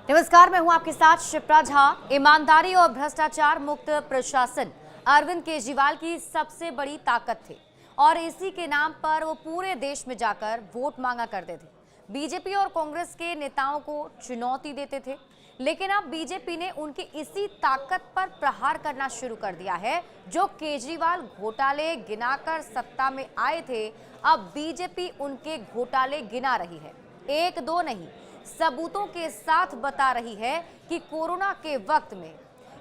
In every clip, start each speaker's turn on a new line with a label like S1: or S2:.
S1: नमस्कार, मैं हूं आपके साथ शिप्रा झा। ईमानदारी और भ्रष्टाचार मुक्त प्रशासन अरविंद केजरीवाल की सबसे बड़ी ताकत थे और इसी के नाम पर वो पूरे देश में जाकर वोट मांगा करते थे। बीजेपी और कांग्रेस के नेताओं को चुनौती देते थे, लेकिन अब बीजेपी ने उनकी इसी ताकत पर प्रहार करना शुरू कर दिया है। जो केजरीवाल घोटाले गिनाकर सत्ता में आए थे, अब बीजेपी उनके घोटाले गिना रही है। एक दो नहीं, सबूतों के साथ बता रही है कि कोरोना के वक्त में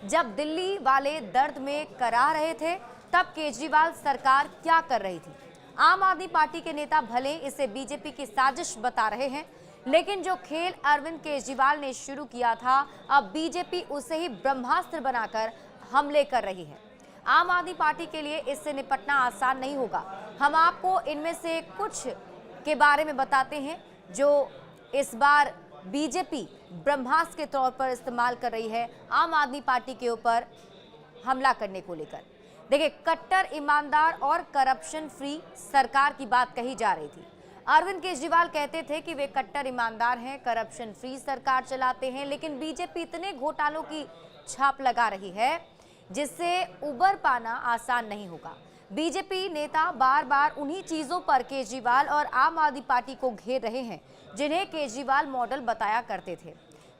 S1: जब दिल्ली वाले दर्द में करा रहे थे, तब केजरीवाल सरकार क्या कर रही थी। आम आदमी पार्टी के नेता भले इसे बीजेपी की साजिश बता रहे हैं, लेकिन जो खेल अरविंद केजरीवाल ने शुरू किया था, अब बीजेपी उसे ही ब्रह्मास्त्र बनाकर हमले कर रही है। आम आदमी पार्टी के लिए इससे निपटना आसान नहीं होगा। हम आपको इनमें से कुछ के बारे में बताते हैं जो इस बार बीजेपी ब्रह्मास्त्र के तौर पर इस्तेमाल कर रही है आम आदमी पार्टी के ऊपर हमला करने को लेकर। देखिए, कट्टर ईमानदार और करप्शन फ्री सरकार की बात कही जा रही थी। अरविंद केजरीवाल कहते थे कि वे कट्टर ईमानदार हैं, करप्शन फ्री सरकार चलाते हैं, लेकिन बीजेपी इतने घोटालों की छाप लगा रही है जिससे उबर पाना आसान नहीं होगा। बीजेपी नेता बार बार उन्हीं चीजों पर केजरीवाल और आम आदमी पार्टी को घेर रहे हैं जिन्हें केजरीवाल मॉडल बताया करते थे,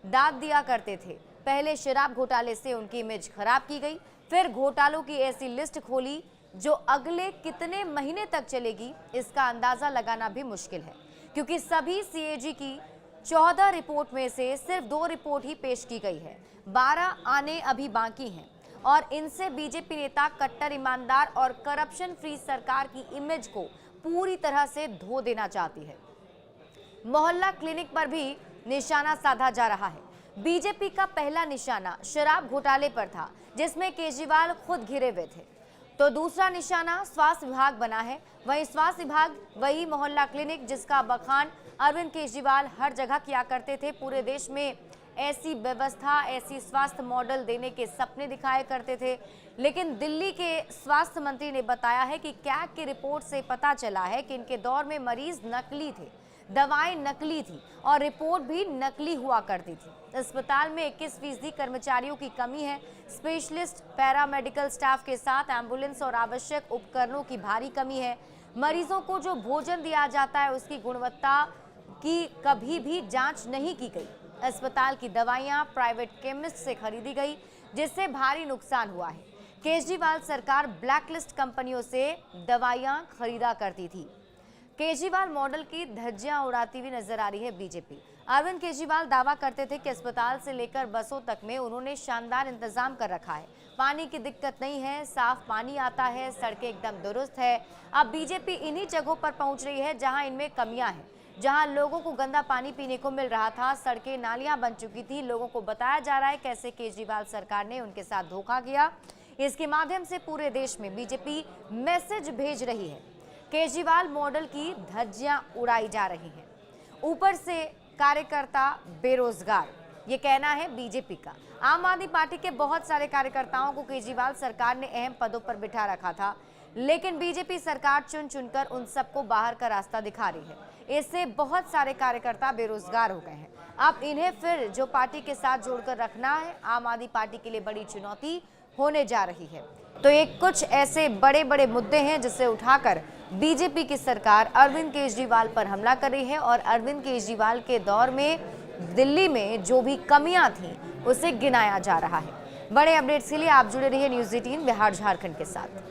S1: दाद दिया करते थे। पहले शराब घोटाले से उनकी इमेज खराब की गई, फिर घोटालों की ऐसी लिस्ट खोली जो अगले कितने महीने तक चलेगी, इसका अंदाजा लगाना भी मुश्किल है, क्योंकि सभी सीएजी की 14 रिपोर्ट में से सिर्फ 2 रिपोर्ट ही पेश की गई है, 12 आने अभी बाकी हैं और इनसे बीजेपी नेता कट्टर ईमानदार और करप्शन फ्री सरकार की इमेज को पूरी तरह से धो देना चाहती है। मोहल्ला क्लिनिक पर भी निशाना साधा जा रहा है। बीजेपी का पहला निशाना शराब घोटाले पर था, जिसमें केजरीवाल खुद घिरे हुए थे, तो दूसरा निशाना स्वास्थ्य विभाग बना है। वही स्वास्थ्य विभाग, वही मोहल्ला क्लिनिक जिसका बखान अरविंद केजरीवाल हर जगह किया करते थे। पूरे देश में ऐसी व्यवस्था, ऐसी स्वास्थ्य मॉडल देने के सपने दिखाए करते थे, लेकिन दिल्ली के स्वास्थ्य मंत्री ने बताया है कि कैग की रिपोर्ट से पता चला है कि इनके दौर में मरीज नकली थे, दवाएं नकली थी और रिपोर्ट भी नकली हुआ करती थी। अस्पताल में 21% कर्मचारियों की कमी है। स्पेशलिस्ट पैरामेडिकल स्टाफ के साथ एम्बुलेंस और आवश्यक उपकरणों की भारी कमी है। मरीजों को जो भोजन दिया जाता है उसकी गुणवत्ता की कभी भी जांच नहीं की गई। अस्पताल की दवाइयां प्राइवेट केमिस्ट से खरीदी गई, जिससे भारी नुकसान हुआ है। केजरीवाल सरकार ब्लैकलिस्ट कंपनियों से दवाइयां खरीदा करती थी। केजरीवाल मॉडल की धज्जियां उड़ाती हुई नजर आ रही है बीजेपी। अरविंद केजरीवाल दावा करते थे कि अस्पताल से लेकर बसों तक में उन्होंने शानदार इंतजाम कर रखा है, पानी की दिक्कत नहीं है, साफ पानी आता है, सड़कें एकदम दुरुस्त है। अब बीजेपी इन्हीं जगहों पर पहुंच रही है जहां इनमें कमियां हैं, जहां लोगों को गंदा पानी पीने को मिल रहा था, सड़कें नालियां बन चुकी थी। लोगों को बताया जा रहा है कैसे केजरीवाल सरकार ने उनके साथ धोखा किया। इसके माध्यम से पूरे देश में बीजेपी मैसेज भेज रही है। केजरीवाल मॉडल की धज्जियां उड़ाई जा रही हैं। ऊपर से कार्यकर्ता बेरोजगार, ये कहना है बीजेपी का। आम आदमी पार्टी के बहुत सारे कार्यकर्ताओं को केजरीवाल सरकार ने अहम पदों पर बिठा रखा था, लेकिन बीजेपी सरकार चुन चुनकर उन सबको बाहर का रास्ता दिखा रही है। इससे बहुत सारे कार्यकर्ता बेरोजगार हो गए हैं। अब इन्हें फिर जो पार्टी के साथ जोड़कर रखना है, आम आदमी पार्टी के लिए बड़ी चुनौती होने जा रही है। तो ये कुछ ऐसे बड़े बड़े मुद्दे हैं जिसे उठाकर बीजेपी की सरकार अरविंद केजरीवाल पर हमला कर रही है और अरविंद केजरीवाल के दौर में दिल्ली में जो भी कमियां थीं उसे गिनाया जा रहा है। बड़े अपडेट्स के लिए आप जुड़े रहिए न्यूज़ 18 बिहार झारखंड के साथ।